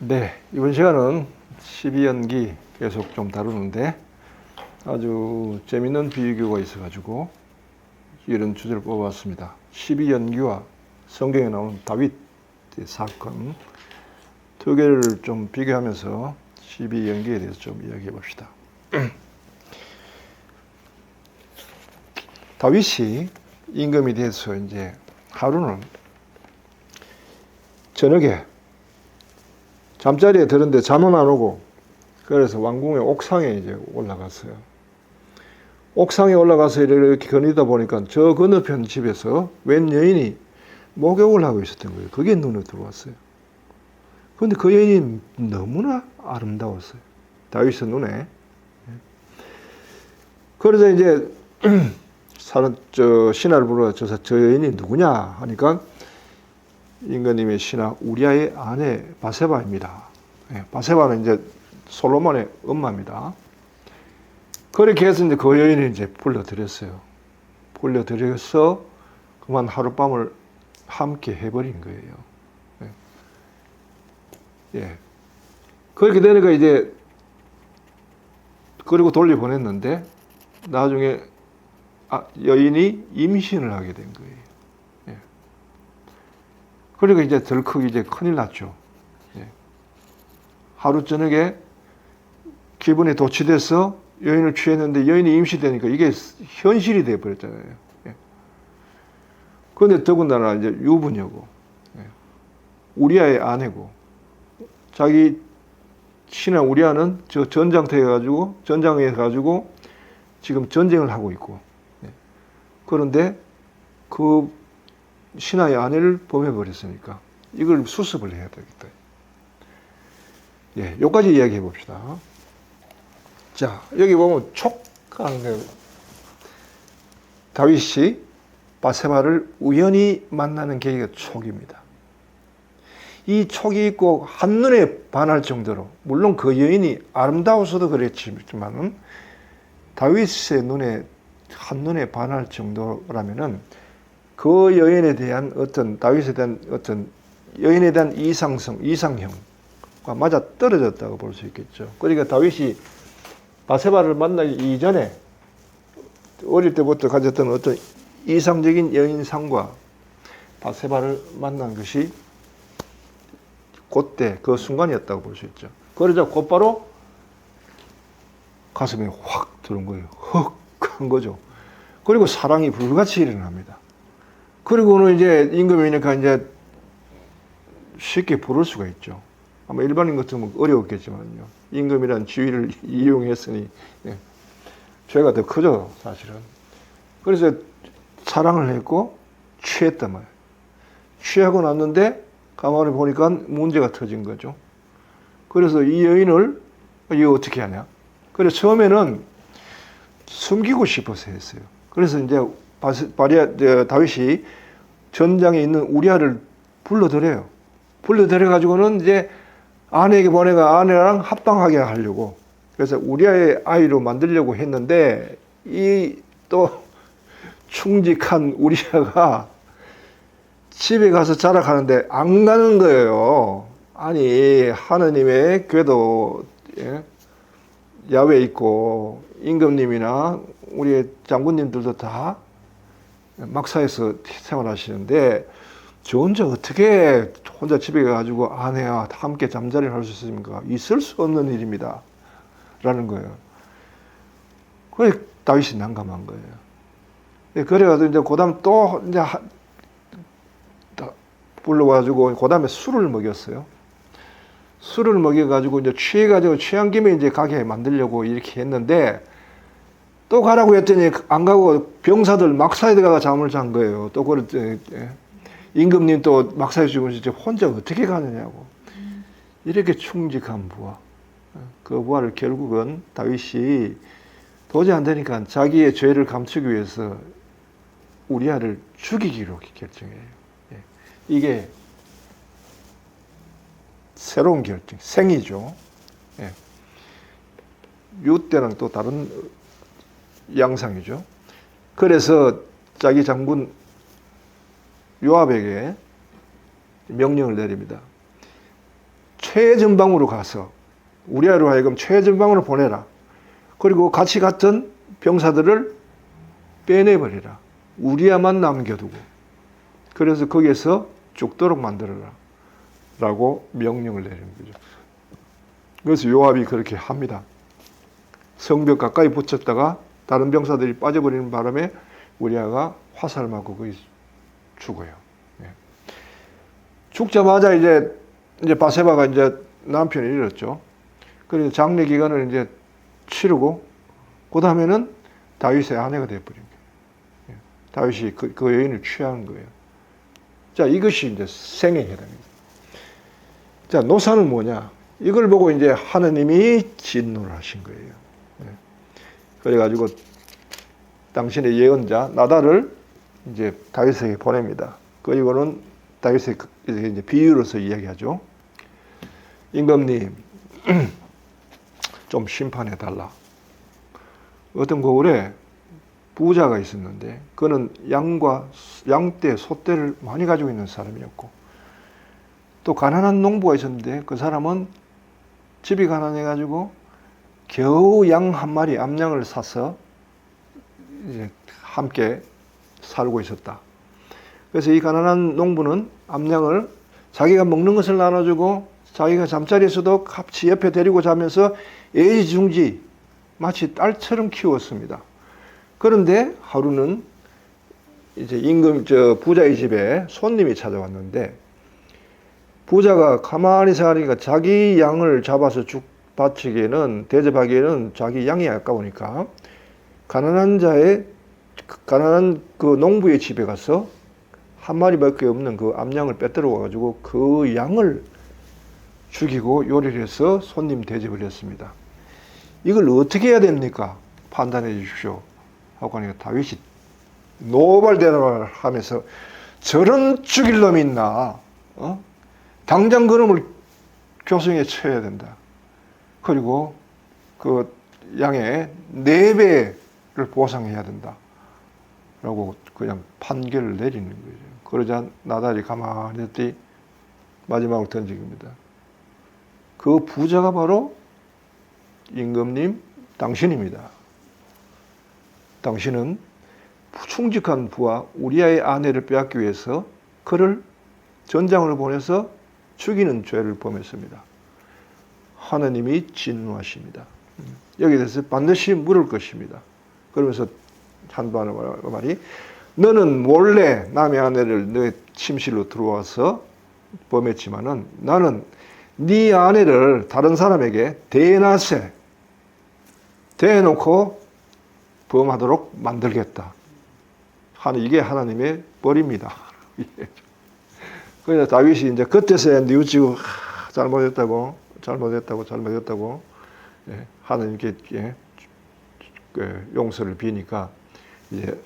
네, 이번 시간은 12연기 계속 좀 다루는데 아주 재밌는 비유가 있어가지고 이런 주제를 뽑아봤습니다. 12연기와 성경에 나오는 다윗 사건 두 개를 좀 비교하면서 12연기에 대해서 좀 이야기해 봅시다. 다윗이 임금이 돼서 이제 하루는 저녁에 잠자리에 들었는데 잠은 안 오고, 그래서 왕궁의 옥상에 이제 올라갔어요. 옥상에 올라가서 이렇게 거닐다 보니까 저 건너편 집에서 웬 여인이 목욕을 하고 있었던 거예요. 그게 눈에 들어왔어요. 그런데 그 여인이 너무나 아름다웠어요. 다윗의 눈에. 그래서 이제 신하를 불러서 저 여인이 누구냐 하니까 임금님의 신하 우리아의 아내 바세바입니다. 바세바는 이제 솔로몬의 엄마입니다. 그렇게 해서 이제 그 여인을 이제 불러들였어요. 불러들여서 그만 하룻밤을 함께 해버린 거예요. 예. 그렇게 되니까 이제 그리고 돌려보냈는데 나중에 여인이 임신을 하게 된 거예요. 그러니까 이제 덜컥 이제 큰일 났죠. 하루 저녁에 기분이 도취돼서 여인을 취했는데 여인이 임신되니까 이게 현실이 되어버렸잖아요. 그런데 더군다나 이제 유부녀고, 우리아의 아내고, 자기 신하 우리아는 저 전장에 가지고 지금 전쟁을 하고 있고, 그런데 그 신하의 아내를 범해버렸으니까 이걸 수습을 해야 되겠다. 여기까지 이야기해 봅시다. 자, 여기 보면 촉하는 거, 다윗이 바세바를 우연히 만나는 계기가 촉입니다. 이 촉이 있고 한눈에 반할 정도로, 물론 그 여인이 아름다워서도 그랬지만 다윗의 눈에 한눈에 반할 정도라면은 그 여인에 대한 다윗에 대한 여인에 대한 이상형과 맞아 떨어졌다고 볼 수 있겠죠. 그러니까 다윗이 바세바를 만나기 이전에 어릴 때부터 가졌던 이상적인 여인상과 바세바를 만난 것이 그때 그 순간이었다고 볼 수 있죠. 그러자 곧바로 가슴에 확 들어온 거예요. 헉 한 거죠. 그리고 사랑이 불같이 일어납니다. 그리고는 이제 임금이니까 이제 쉽게 부를 수가 있죠. 아마 일반인 같으면 어려웠겠지만요. 임금이란 지위를 이용했으니 죄가 더 크죠, 사실은. 그래서 사랑을 했고 취했단 말이에요. 취하고 났는데 가만히 보니까 문제가 터진 거죠. 그래서 이 여인을 이거 어떻게 하냐. 그래서 처음에는 숨기고 싶어서 했어요. 그래서 이제 다윗이 전장에 있는 우리아를 불러들여요. 불러들여가지고는 이제 아내에게 보내가 아내랑 합방하게 하려고. 그래서 우리아의 아이로 만들려고 했는데 이 또 충직한 우리아가 집에 가서 자락하는데 안 가는 거예요. 아니, 하느님의 궤도 야외에 있고 임금님이나 우리 장군님들도 다 막사에서 생활하시는데 저 혼자 어떻게 혼자 집에 가가지고 아내와 함께 잠자리를 할 수 있습니까? 있을 수 없는 일입니다. 라는 거예요. 그래 다윗이 난감한 거예요. 그래가지고 이제 그다음 또 이제 불러가지고 그다음에 술을 먹였어요. 술을 먹여가지고 이제 취해가지고 취한 김에 이제 가게 만들려고 이렇게 했는데 또 가라고 했더니 안 가고 병사들 막사에 들어가 잠을 잔 거예요. 또 그랬더니 임금님 또 막사에 죽으면 이제 혼자 어떻게 가느냐고. 이렇게 충직한 부하. 그 부하를 결국은 다윗이 도저히 안 되니까 자기의 죄를 감추기 위해서 우리아를 죽이기로 결정해요. 이게 새로운 결정, 생이죠. 유 때랑 또 다른 양상이죠. 그래서 자기 장군 요압에게 명령을 내립니다. 최전방으로 가서 우리아로 하여금 최전방으로 보내라. 그리고 같이 갔던 병사들을 빼내버리라. 우리아만 남겨두고. 그래서 거기에서 죽도록 만들어라. 라고 명령을 내리는 거죠. 그래서 요압이 그렇게 합니다. 성벽 가까이 붙였다가 다른 병사들이 빠져버리는 바람에 우리아가 화살 맞고 거기 죽어요. 예. 죽자마자 이제 바세바가 이제 남편을 잃었죠. 그래서 장례 기간을 이제 치르고 그 다음에는 다윗의 아내가 되어버린 거예요. 예. 다윗이 그 여인을 취한 거예요. 자, 이것이 이제 생애에 해당합니다. 자, 노사는 뭐냐? 이걸 보고 이제 하느님이 진노를 하신 거예요. 예. 그래가지고 당신의 예언자 나달을 이제 다윗에게 보냅니다. 그리고는 다윗의 이제 비유로서 이야기하죠. 임금님, 좀 심판해 달라. 어떤 고을에 부자가 있었는데 그는 양떼, 소떼를 많이 가지고 있는 사람이었고 또 가난한 농부가 있었는데 그 사람은 집이 가난해가지고 겨우 양 한 마리 암양을 사서 이제 함께 살고 있었다. 그래서 이 가난한 농부는 암양을 자기가 먹는 것을 나눠주고 자기가 잠자리에서도 같이 옆에 데리고 자면서 애지중지 마치 딸처럼 키웠습니다. 그런데 하루는 이제 부자의 집에 손님이 찾아왔는데 부자가 가만히 생각하니까 자기 양을 잡아서 죽 바치기에는 대접하기에는 자기 양이 아까우니까 가난한 그 농부의 집에 가서 한 마리밖에 없는 그 암양을 빼들어 와가지고 그 양을 죽이고 요리를 해서 손님 대접을 했습니다. 이걸 어떻게 해야 됩니까? 판단해 주십시오. 하고 하니까 다윗이 노발대답을 하면서 저런 죽일 놈이 있나? 당장 그놈을 교성에 쳐야 된다. 그리고 그 양의 4배를 보상해야 된다. 라고 그냥 판결을 내리는 거죠. 그러자 나달이 가만히 있더니 마지막으로 던진 겁니다. 그 부자가 바로 임금님 당신입니다. 당신은 충직한 부하 우리아의 아내를 빼앗기 위해서 그를 전장으로 보내서 죽이는 죄를 범했습니다. 하나님이 진노하십니다. 여기에 대해서 반드시 물을 것입니다. 그러면서 한 말이 너는 몰래 남의 아내를 너의 침실로 들어와서 범했지만은 나는 네 아내를 다른 사람에게 대놓고 범하도록 만들겠다. 이게 하나님의 벌입니다. 그래서 다윗이 이제 그때서야 뉘우치고 잘못했다고 하나님께 용서를 비니까 이제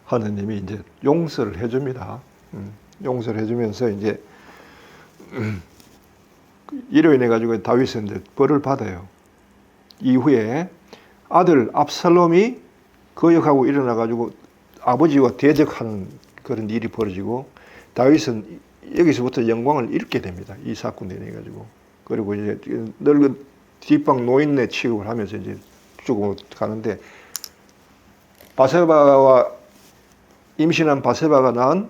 하나님이 이제 용서를 해줍니다. 용서를 해주면서 이제 이로 인해 가지고 다윗은 이제 벌을 받아요. 이후에 아들 압살롬이 거역하고 일어나 가지고 아버지와 대적하는 그런 일이 벌어지고 다윗은 여기서부터 영광을 잃게 됩니다. 이 사건에 인해 가지고. 그리고 이제 늙은 뒷방 노인네 취급을 하면서 이제 쭉 가는데 바세바와 임신한 바세바가 낳은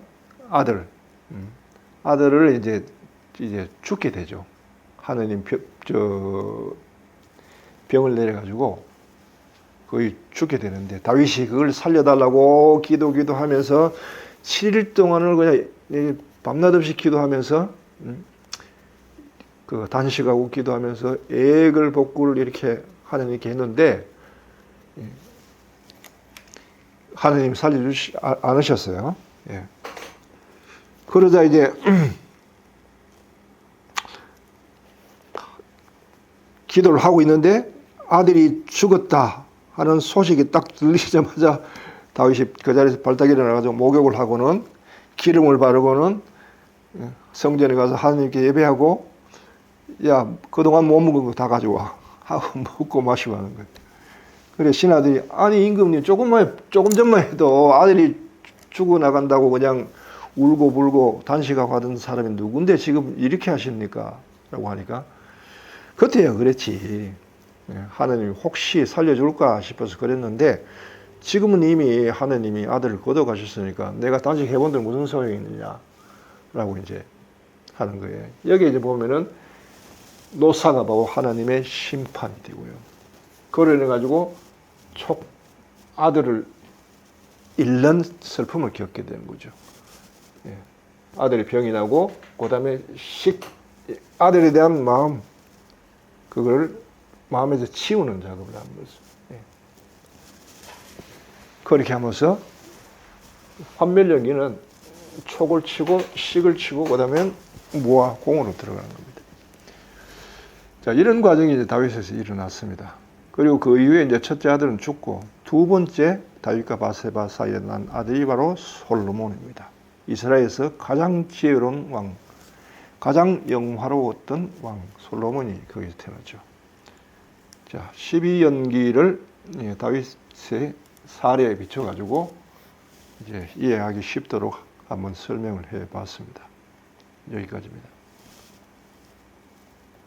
아들을 이제 죽게 되죠. 하느님 병을 내려가지고 거의 죽게 되는데 다윗이 그걸 살려달라고 기도하면서 7일 동안을 그냥 밤낮 없이 기도하면서 그 단식하고 기도하면서 애കൾ 복구를 이렇게 하나님께 했는데 하나님 살려주지 않으셨어요. 예. 그러자 이제 기도를 하고 있는데 아들이 죽었다 하는 소식이 딱 들리자마자 다윗이 그 자리에서 발딱 일어나가지고 목욕을 하고는 기름을 바르고는 성전에 가서 하나님께 예배하고 야 그동안 못 먹은 거 다 가져와 하고 먹고 마시고 하는 거예요. 그래 신하들이 아니 임금님 조금 전만 해도 아들이 죽어나간다고 그냥 울고 불고 단식하고 하던 사람이 누군데 지금 이렇게 하십니까? 라고 하니까 그때야 그랬지. 하느님이 혹시 살려줄까 싶어서 그랬는데 지금은 이미 하느님이 아들을 거둬가셨으니까 내가 단식 해본들 무슨 소용이 있느냐 라고 이제 하는 거예요. 여기 이제 보면은 노사가 바로 하나님의 심판이 되고요. 그래 가지고 아들을 잃는 슬픔을 겪게 되는 거죠. 예. 아들이 병이 나고 그다음에 아들에 대한 마음 그걸 마음에서 치우는 작업을 하는 거죠. 예. 그렇게 하면서 환멸연기는 촉을 치고 식을 치고 그다음에 무와 공으로 들어가는 겁니다. 자, 이런 과정이 이제 다윗에서 일어났습니다. 그리고 그 이후에 이제 첫째 아들은 죽고 두 번째 다윗과 바세바 사이에 난 아들이 바로 솔로몬입니다. 이스라엘에서 가장 지혜로운 왕, 가장 영화로웠던 왕 솔로몬이 거기서 태어났죠. 자, 12연기를 다윗의 사례에 비춰가지고 이제 이해하기 쉽도록 한번 설명을 해봤습니다. 여기까지입니다.